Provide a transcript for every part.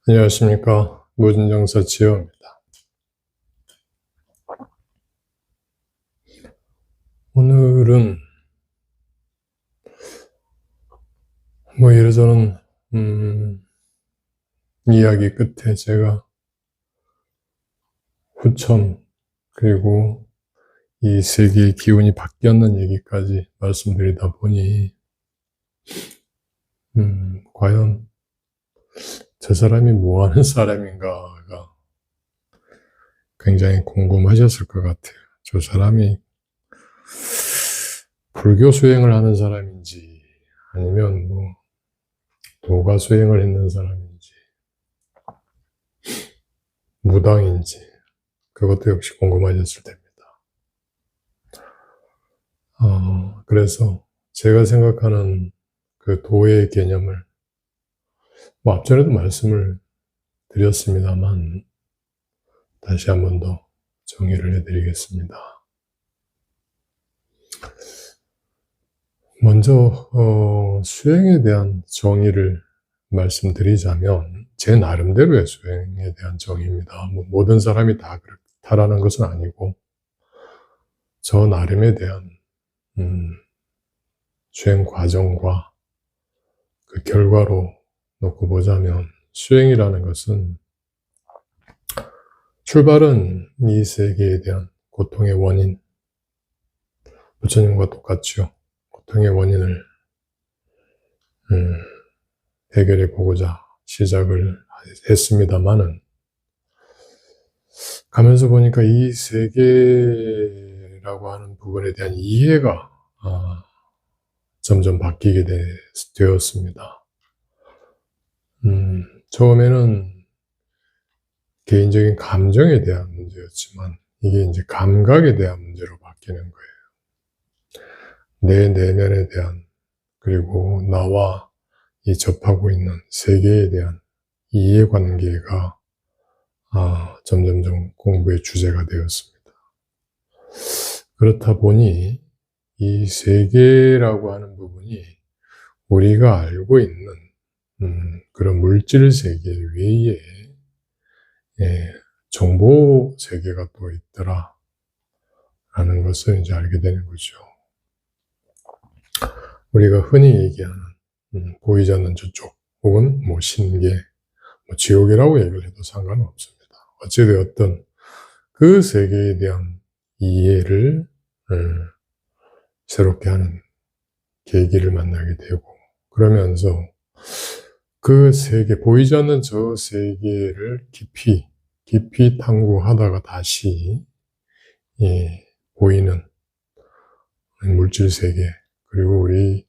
안녕하십니까. 무진정서 지혜입니다. 오늘은 이래저런 이야기 끝에 제가 후천 그리고 이 세계의 기운이 바뀌었는 얘기까지 말씀드리다 보니 과연 저 사람이 뭐하는 사람인가가 굉장히 궁금하셨을 것 같아요. 저 사람이 불교 수행을 하는 사람인지 아니면 도가 수행을 했는 사람인지 무당인지 그것도 역시 궁금하셨을 텐니다. 그래서 제가 생각하는 그 도의 개념을 앞전에도 말씀을 드렸습니다만 다시 한 번 더 정의를 해드리겠습니다. 먼저 수행에 대한 정의를 말씀드리자면 제 나름대로의 수행에 대한 정의입니다. 모든 사람이 다 그렇다라는 것은 아니고 저 나름에 대한 수행 과정과 그 결과로 놓고 보자면 수행이라는 것은 출발은 이 세계에 대한 고통의 원인, 부처님과 똑같죠. 고통의 원인을 해결해 보고자 시작을 했습니다만은 가면서 보니까 이 세계라고 하는 부분에 대한 이해가 점점 바뀌게 되었습니다. 처음에는 개인적인 감정에 대한 문제였지만 이게 이제 감각에 대한 문제로 바뀌는 거예요. 내 내면에 대한 그리고 나와 이 접하고 있는 세계에 대한 이해관계가 점점점 공부의 주제가 되었습니다. 그렇다 보니 이 세계라고 하는 부분이 우리가 알고 있는 그런 물질 세계 외에 정보 세계가 또 있더라 라는 것을 이제 알게 되는 거죠. 우리가 흔히 얘기하는 보이지 않는 저쪽 혹은 신계, 지옥이라고 얘기를 해도 상관은 없습니다. 어찌되었든 그 세계에 대한 이해를 새롭게 하는 계기를 만나게 되고 그러면서 그 세계, 보이지 않는 저 세계를 깊이 탐구하다가 다시 보이는 물질 세계 그리고 우리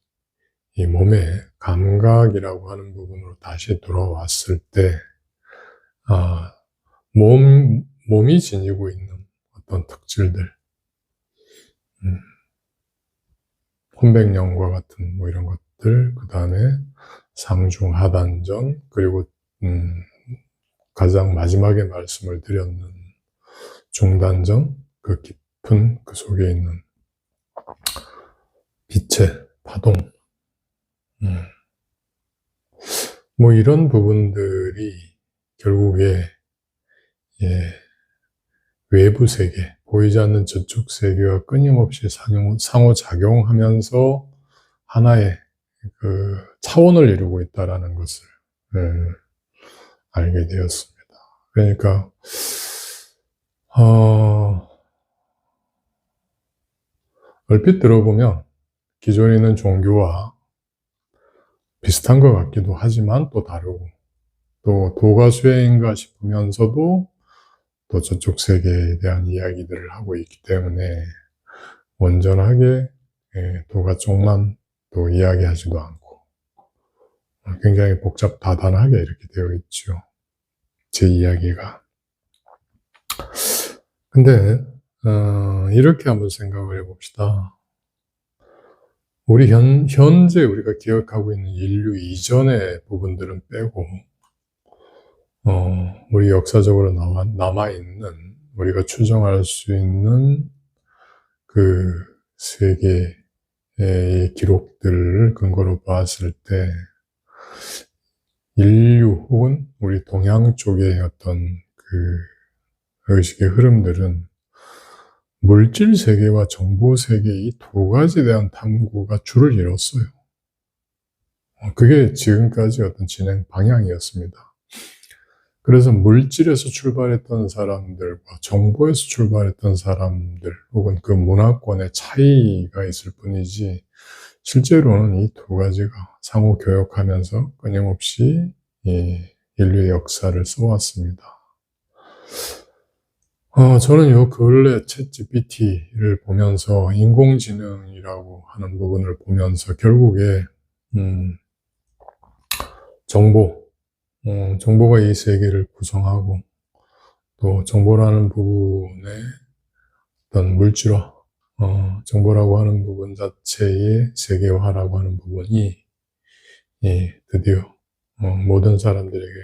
이 몸의 감각이라고 하는 부분으로 다시 돌아왔을 때 몸이 지니고 있는 어떤 특질들 혼백령과 같은 이런 것들 그 다음에 상중하단전 그리고 가장 마지막에 말씀을 드렸는 중단전 그 깊은 그 속에 있는 빛의 파동 이런 부분들이 결국에 외부 세계 보이지 않는 저쪽 세계와 끊임없이 상호작용하면서 하나의 그 차원을 이루고 있다라는 것을 알게 되었습니다. 그러니까 얼핏 들어보면 기존에 있는 종교와 비슷한 것 같기도 하지만 또 다르고 또 도가 수행인가 싶으면서도 또 저쪽 세계에 대한 이야기들을 하고 있기 때문에 온전하게 도가 쪽만 또 이야기하지도 않고 굉장히 복잡다단하게 이렇게 되어 있죠. 제 이야기가. 근데 이렇게 한번 생각을 해봅시다. 우리 현재 우리가 기억하고 있는 인류 이전의 부분들은 빼고 우리 역사적으로 남아있는, 우리가 추정할 수 있는 그 세계의 기록들을 근거로 봤을 때, 인류 혹은 우리 동양 쪽의 어떤 그 의식의 흐름들은 물질 세계와 정보 세계 이 두 가지에 대한 탐구가 줄을 이뤘어요. 그게 지금까지 어떤 진행 방향이었습니다. 그래서 물질에서 출발했던 사람들과 정보에서 출발했던 사람들 혹은 그 문화권의 차이가 있을 뿐이지 실제로는 이 두 가지가 상호 교역하면서 끊임없이 인류의 역사를 써왔습니다. 저는 요 근래 챗GPT를 보면서 인공지능이라고 하는 부분을 보면서 결국에 정보가 이 세계를 구성하고 또 정보라는 부분의 어떤 물질화, 정보라고 하는 부분 자체의 세계화라고 하는 부분이 드디어 모든 사람들에게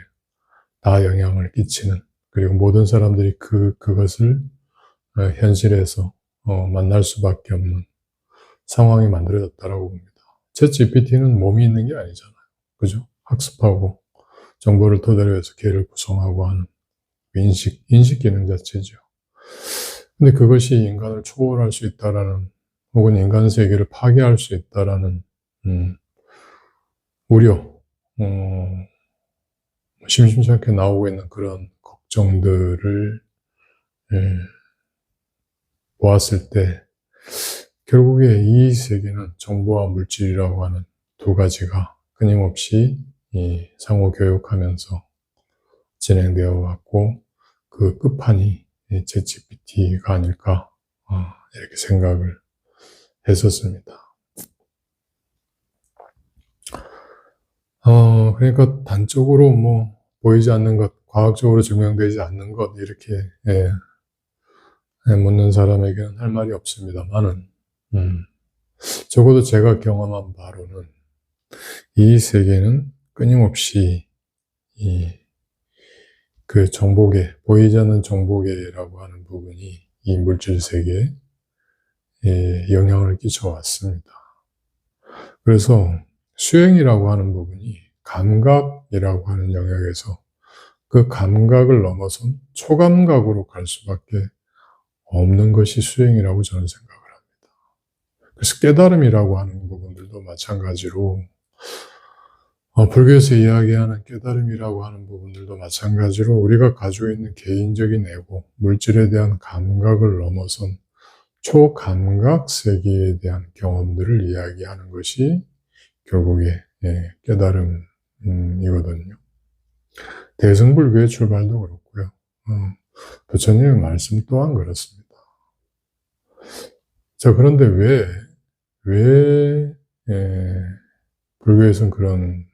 다 영향을 끼치는, 그리고 모든 사람들이 그것을 현실에서 만날 수밖에 없는 상황이 만들어졌다라고 봅니다. 챗GPT는 몸이 있는 게 아니잖아요. 그죠? 학습하고 정보를 토대로 해서 걔를 구성하고 하는 인식 기능 자체죠. 근데 그것이 인간을 초월할 수 있다라는, 혹은 인간 세계를 파괴할 수 있다라는, 우려, 심심찮게 나오고 있는 그런 걱정들을 보았을 때, 결국에 이 세계는 정보와 물질이라고 하는 두 가지가 끊임없이 상호 교육하면서 진행되어 왔고, 그 끝판이 챗GPT가 아닐까, 이렇게 생각을 했었습니다. 그러니까 단적으로 보이지 않는 것, 과학적으로 증명되지 않는 것, 이렇게 묻는 사람에게는 할 말이 없습니다만은, 적어도 제가 경험한 바로는 이 세계는 끊임없이 그 정보계, 보이지 않는 정보계라고 하는 부분이 이 물질 세계에 영향을 끼쳐왔습니다. 그래서 수행이라고 하는 부분이 감각이라고 하는 영역에서 그 감각을 넘어선 초감각으로 갈 수밖에 없는 것이 수행이라고 저는 생각을 합니다. 그래서 깨달음이라고 하는 부분들도 마찬가지로 불교에서 이야기하는 깨달음이라고 하는 부분들도 마찬가지로 우리가 가지고 있는 개인적인 에고, 물질에 대한 감각을 넘어선 초감각 세계에 대한 경험들을 이야기하는 것이 결국에 깨달음이거든요. 대승불교의 출발도 그렇고요. 부처님의 말씀 또한 그렇습니다. 자, 그런데 왜 불교에서는 그런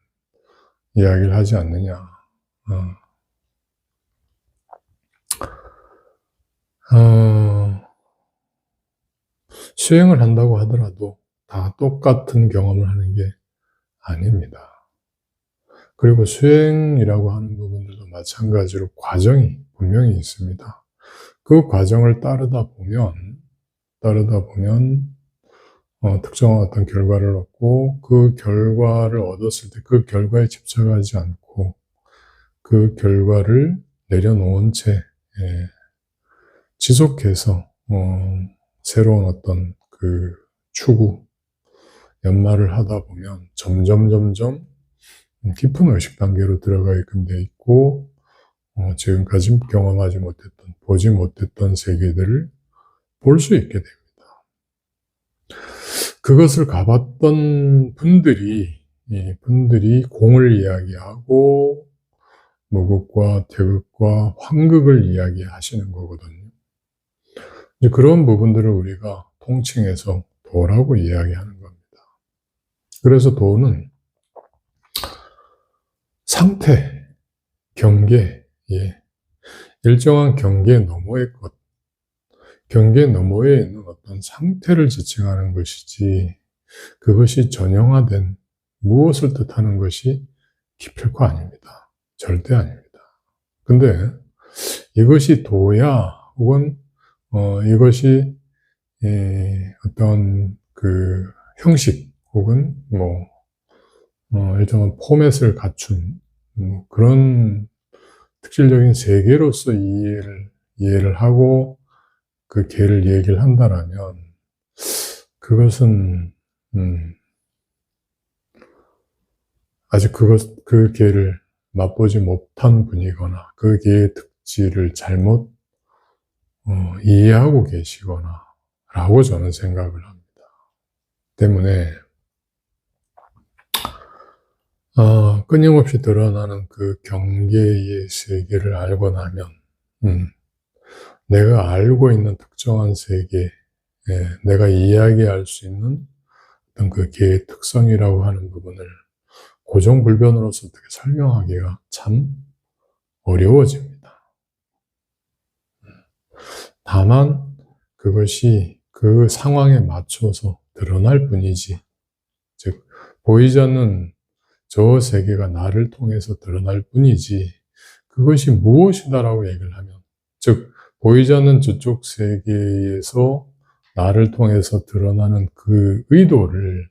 이야기를 하지 않느냐. 수행을 한다고 하더라도 다 똑같은 경험을 하는 게 아닙니다. 그리고 수행이라고 하는 부분들도 마찬가지로 과정이 분명히 있습니다. 그 과정을 따르다 보면 특정한 어떤 결과를 얻고, 그 결과를 얻었을 때 그 결과에 집착하지 않고 그 결과를 내려놓은 채 지속해서 새로운 어떤 그 추구, 연마를 하다 보면 점점 깊은 의식 단계로 들어가게끔 돼 있고, 지금까지 경험하지 못했던, 보지 못했던 세계들을 볼 수 있게 됩니다. 그것을 가봤던 분들이 공을 이야기하고 무극과 태극과 환극을 이야기하시는 거거든요. 이제 그런 부분들을 우리가 통칭해서 도라고 이야기하는 겁니다. 그래서 도는 상태, 경계, 일정한 경계 너머의 것, 경계 너머에 있는 어떤 상태를 지칭하는 것이지, 그것이 전형화된 무엇을 뜻하는 것이 기필코 아닙니다. 절대 아닙니다. 근데 이것이 도야 혹은 이것이 어떤 그 형식 혹은 뭐 일정한 포맷을 갖춘 그런 특질적인 세계로서 이해를 하고 그 개를 얘기를 한다라면 그것은 아직 그 개를 맛보지 못한 분이거나 그 개의 특질을 잘못 이해하고 계시거나 라고 저는 생각을 합니다. 때문에 끊임없이 드러나는 그 경계의 세계를 알고 나면 내가 알고 있는 특정한 세계, 내가 이야기할 수 있는 어떤 그 개의 특성이라고 하는 부분을 고정불변으로서 어떻게 설명하기가 참 어려워집니다. 다만 그것이 그 상황에 맞춰서 드러날 뿐이지, 즉 보이지 않는 저 세계가 나를 통해서 드러날 뿐이지 그것이 무엇이다라고 얘기를 하면, 즉 보이지 않는 저쪽 세계에서 나를 통해서 드러나는 그 의도를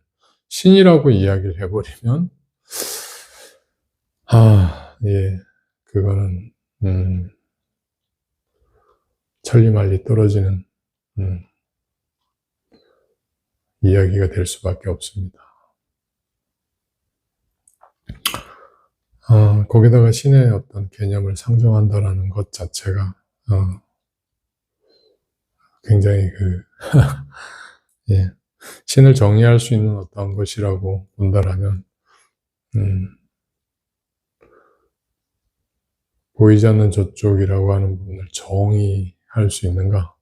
신이라고 이야기를 해버리면 예, 그거는 천리말리 떨어지는 이야기가 될 수밖에 없습니다. 거기다가 신의 어떤 개념을 상정한다라는 것 자체가 굉장히 예, 신을 정의할 수 있는 어떤 것이라고 본다라면 보이지 않는 저쪽이라고 하는 부분을 정의할 수 있는가?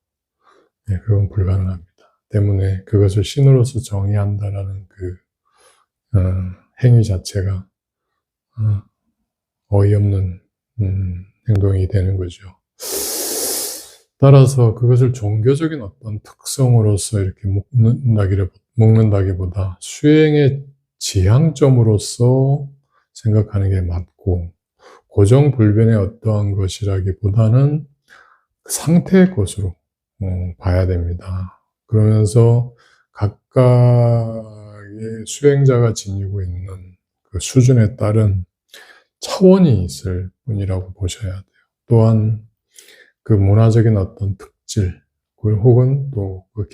예, 그건 불가능합니다. 때문에 그것을 신으로서 정의한다라는 그 행위 자체가 어이없는 행동이 되는 거죠. 따라서 그것을 종교적인 어떤 특성으로서 이렇게 묶는다기보다 수행의 지향점으로서 생각하는 게 맞고, 고정불변의 어떠한 것이라기보다는 상태의 것으로 봐야 됩니다. 그러면서 각각의 수행자가 지니고 있는 그 수준에 따른 차원이 있을 뿐이라고 보셔야 돼요. 또한 그 문화적인 어떤 특질, 혹은 또 그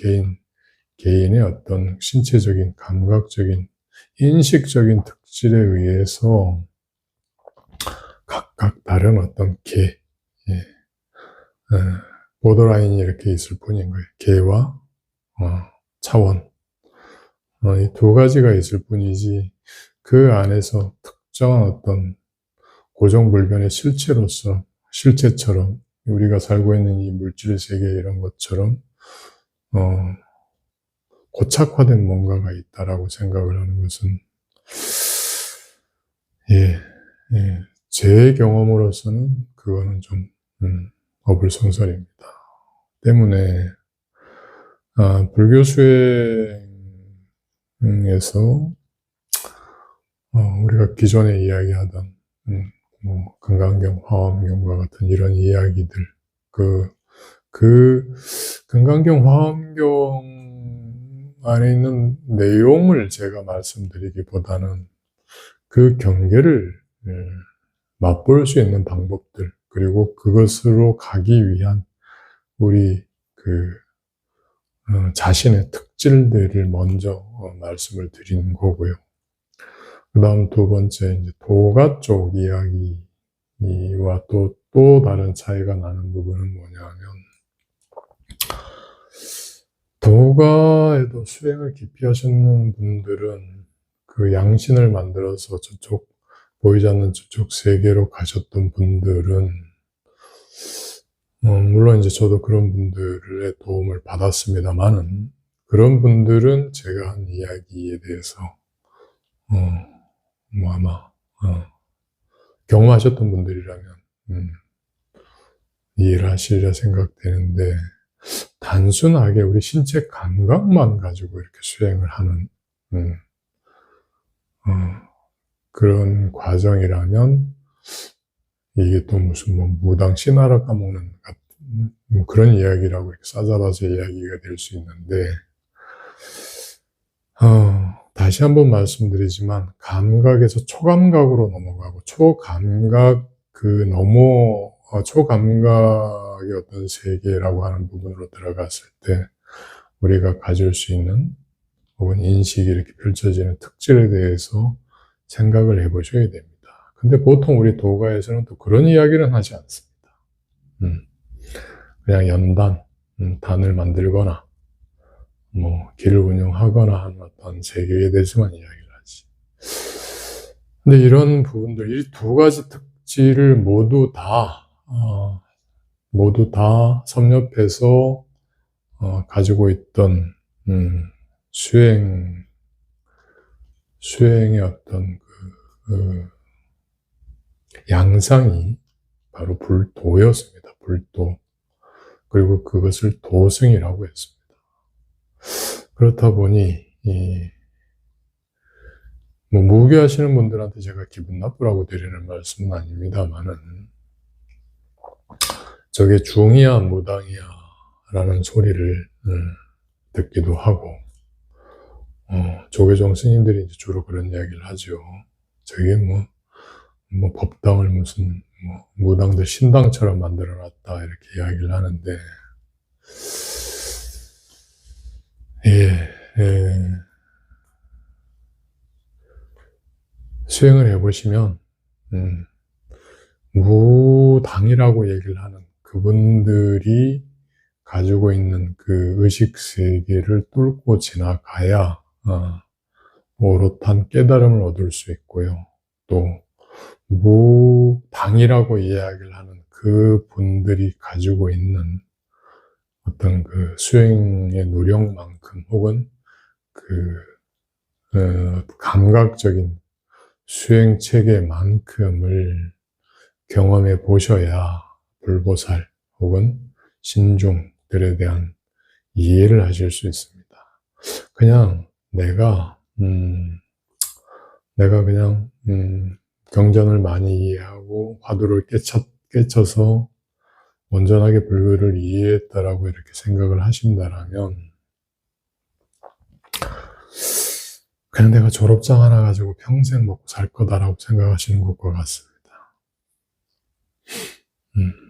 개인의 어떤 신체적인, 감각적인, 인식적인 특질에 의해서 각각 다른 어떤 보더라인이 이렇게 있을 뿐인 거예요. 개와 차원, 이 두 가지가 있을 뿐이지 그 안에서 특정한 어떤 고정불변의 실체처럼 우리가 살고 있는 이 물질 세계 이런 것처럼 고착화된 뭔가가 있다라고 생각을 하는 것은 제 경험으로서는 그거는 좀 어불성설입니다. 때문에 불교 수행에서 우리가 기존에 이야기하던 금강경, 화엄경과 같은 이런 이야기들, 그 금강경, 화엄경 안에 있는 내용을 제가 말씀드리기보다는 그 경계를 맛볼 수 있는 방법들, 그리고 그것으로 가기 위한 우리 자신의 특질들을 먼저 말씀을 드리는 거고요. 그 다음 두 번째, 이제 도가 쪽 이야기와 또 다른 차이가 나는 부분은 뭐냐면, 도가에도 수행을 깊이 하시는 분들은 그 양신을 만들어서 보이지 않는 저쪽 세계로 가셨던 분들은, 물론 이제 저도 그런 분들의 도움을 받았습니다만은, 그런 분들은 제가 한 이야기에 대해서, 아마, 경험하셨던 분들이라면, 이해를 하시리라 생각되는데, 단순하게 우리 신체 감각만 가지고 이렇게 수행을 하는, 그런 과정이라면, 이게 또 무슨 뭐 무당 씨나라 까먹는 같은 뭐 그런 이야기라고 이렇게 싸잡아서 이야기가 될 수 있는데, 다시 한번 말씀드리지만 감각에서 초감각으로 넘어가고 초감각 초감각의 어떤 세계라고 하는 부분으로 들어갔을 때 우리가 가질 수 있는 혹은 인식이 이렇게 펼쳐지는 특질에 대해서 생각을 해보셔야 됩니다. 근데 보통 우리 도가에서는 또 그런 이야기는 하지 않습니다. 그냥 연단, 단을 만들거나 뭐 길을 운영하거나 하는 어떤 세계에 대해서만 이야기를 하지. 근데 이런 부분들, 이 두 가지 특질을 모두 다 섭렵해서 가지고 있던 수행의 어떤 양상이 바로 불도였습니다. 불도. 그리고 그것을 도승이라고 했습니다. 그렇다 보니 뭐 무교하시는 분들한테 제가 기분 나쁘라고 드리는 말씀은 아닙니다만은, 저게 중이야 무당이야 라는 소리를 듣기도 하고, 조계종 스님들이 이제 주로 그런 이야기를 하죠. 저게 뭐 법당을 무슨 무당들 신당처럼 만들어놨다 이렇게 이야기를 하는데, 수행을 해보시면 무당이라고 얘기를 하는 그분들이 가지고 있는 그 의식 세계를 뚫고 지나가야 오롯한 깨달음을 얻을 수 있고요. 또 무당이라고 이야기를 하는 그 분들이 가지고 있는 어떤 그 수행의 노력만큼 혹은 감각적인 수행 체계만큼을 경험해 보셔야 불보살 혹은 신중들에 대한 이해를 하실 수 있습니다. 그냥 내가 그냥 경전을 많이 이해하고 화두를 깨쳐서 온전하게 불교를 이해했다라고 이렇게 생각을 하신다라면, 그냥 내가 졸업장 하나 가지고 평생 먹고 살 거다라고 생각하시는 것과 같습니다.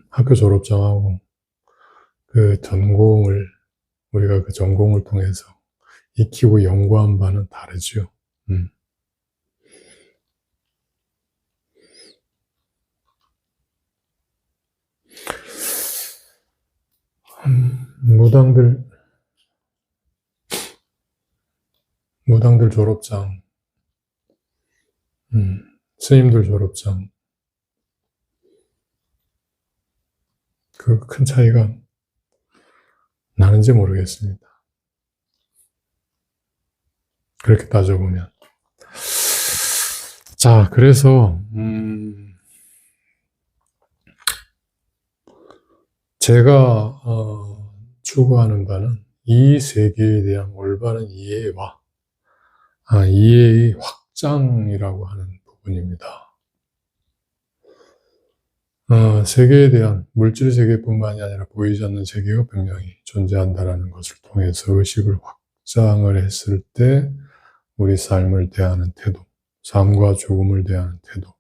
학교 졸업장하고 그 전공을, 우리가 그 전공을 통해서 익히고 연구한 바는 다르죠. 무당들 졸업장, 스님들 졸업장, 그 큰 차이가 나는지 모르겠습니다. 그렇게 따져보면. 자, 그래서 제가 추구하는 바는 이 세계에 대한 올바른 이해와 이해의 확장이라고 하는 부분입니다. 세계에 대한, 물질 세계뿐만이 아니라 보이지 않는 세계가 분명히 존재한다는 것을 통해서 의식을 확장을 했을 때 우리 삶을 대하는 태도, 삶과 죽음을 대하는 태도,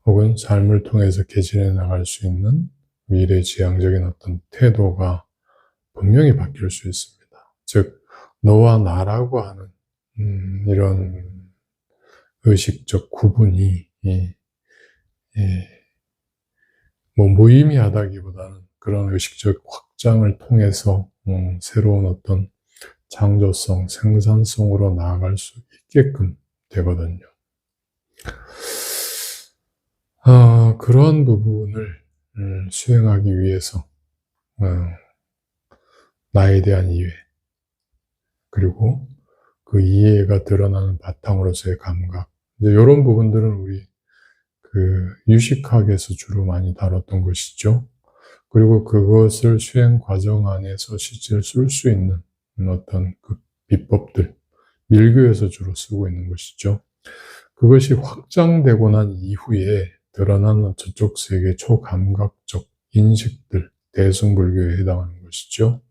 혹은 삶을 통해서 개진해 나갈 수 있는 미래지향적인 어떤 태도가 분명히 바뀔 수 있습니다. 즉, 너와 나라고 하는 이런 의식적 구분이 무의미하다기보다는 그런 의식적 확장을 통해서 새로운 어떤 창조성, 생산성으로 나아갈 수 있게끔 되거든요. 그런 부분을 수행하기 위해서 나에 대한 이해, 그리고 그 이해가 드러나는 바탕으로서의 감각, 이제 이런 부분들은 우리 유식학에서 주로 많이 다뤘던 것이죠. 그리고 그것을 수행 과정 안에서 실제로 쓸 수 있는 어떤 그 비법들, 밀교에서 주로 쓰고 있는 것이죠. 그것이 확장되고 난 이후에 드러나는 저쪽 세계 초감각적 인식들, 대승불교에 해당하는 것이죠.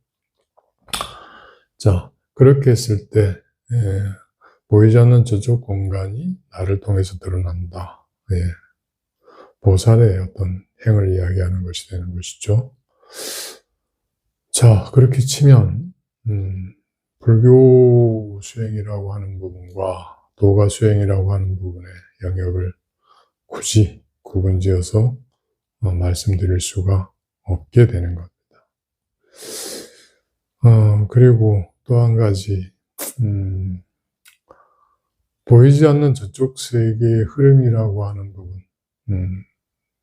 자, 그렇게 했을 때 보이지 않는 저쪽 공간이 나를 통해서 드러난다. 보살의 어떤 행을 이야기하는 것이 되는 것이죠. 자, 그렇게 치면 불교 수행이라고 하는 부분과 도가 수행이라고 하는 부분의 영역을 굳이 구분지어서 말씀드릴 수가 없게 되는 겁니다. 그리고 또 한 가지 보이지 않는 저쪽 세계의 흐름이라고 하는 부분,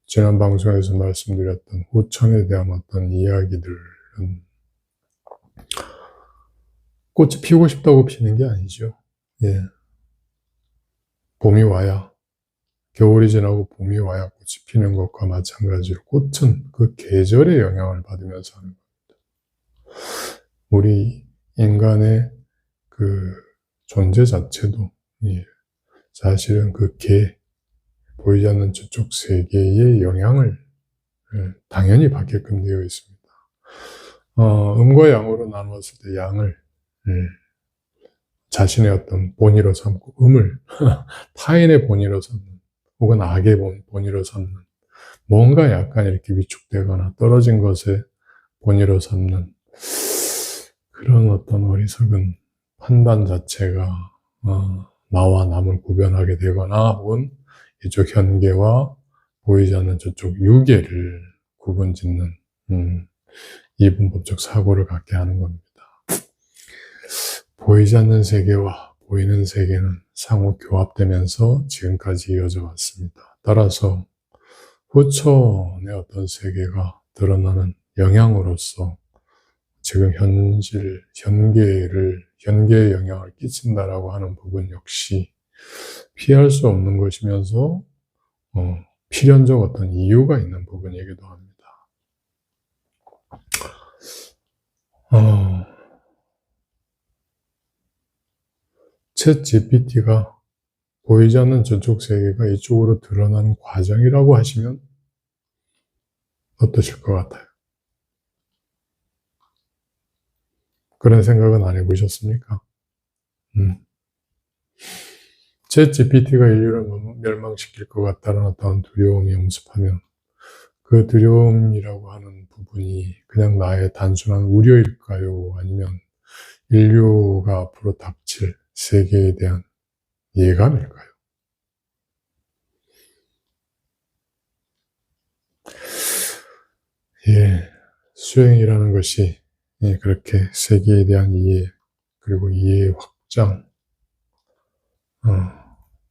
지난 방송에서 말씀드렸던 후천에 대한 어떤 이야기들은 꽃이 피우고 싶다고 피는 게 아니죠. 봄이 와야, 겨울이 지나고 봄이 와야 꽃이 피는 것과 마찬가지로 꽃은 그 계절의 영향을 받으면서 하는 겁니다. 우리 인간의 그 존재 자체도 사실은 그 보이지 않는 저쪽 세계의 영향을 당연히 받게끔 되어 있습니다. 음과 양으로 나누었을 때 양을 자신의 어떤 본의로 삼고 음을 타인의 본의로 삼는 혹은 악의 본의로 삼는 뭔가 약간 이렇게 위축되거나 떨어진 것에 본의로 삼는 그런 어떤 어리석은 판단 자체가 나와 남을 구별하게 되거나 혹은 이쪽 현계와 보이지 않는 저쪽 유계를 구분짓는 이분법적 사고를 갖게 하는 겁니다. 보이지 않는 세계와 보이는 세계는 상호 교합되면서 지금까지 이어져 왔습니다. 따라서 후천의 어떤 세계가 드러나는 영향으로서 지금 현계에 영향을 끼친다라고 하는 부분 역시 피할 수 없는 것이면서 필연적 어떤 이유가 있는 부분이기도 합니다. 챗 GPT가 보이지 않는 저쪽 세계가 이쪽으로 드러나는 과정이라고 하시면 어떠실 것 같아요? 그런 생각은 안 해보셨습니까? 챗 GPT가 인류를 멸망시킬 것 같다는 어떤 두려움이 엄습하면 그 두려움이라고 하는 부분이 그냥 나의 단순한 우려일까요? 아니면 인류가 앞으로 닥칠 세계에 대한 예감일까요? 수행이라는 것이 그렇게 세계에 대한 이해, 그리고 이해의 확장,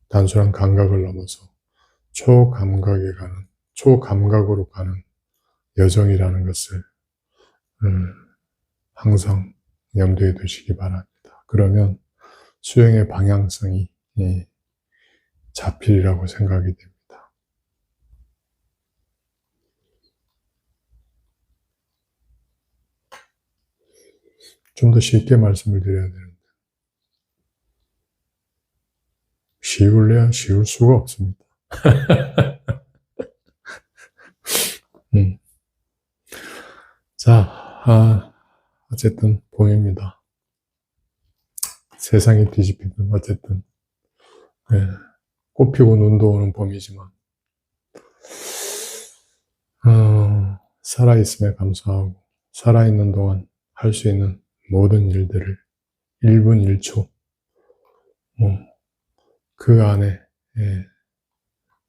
단순한 감각을 넘어서 초감각으로 가는 여정이라는 것을 항상 염두에 두시기 바랍니다. 그러면 수행의 방향성이 잡히리라고 생각이 됩니다. 좀 더 쉽게 말씀을 드려야 되는데 쉬울래야 쉬울 수가 없습니다. 자, 어쨌든 봄입니다. 세상이 뒤집히든 어쨌든 꽃 피고 눈도 오는 봄이지만 살아있음에 감사하고 살아있는 동안 할 수 있는 모든 일들을 1분 1초 그 안에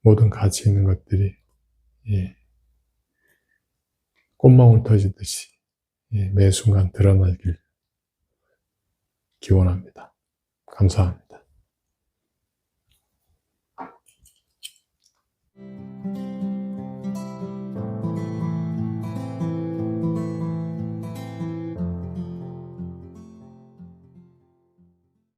모든 가치 있는 것들이 꽃망울 터지듯이 매 순간 드러나길 기원합니다. 감사합니다.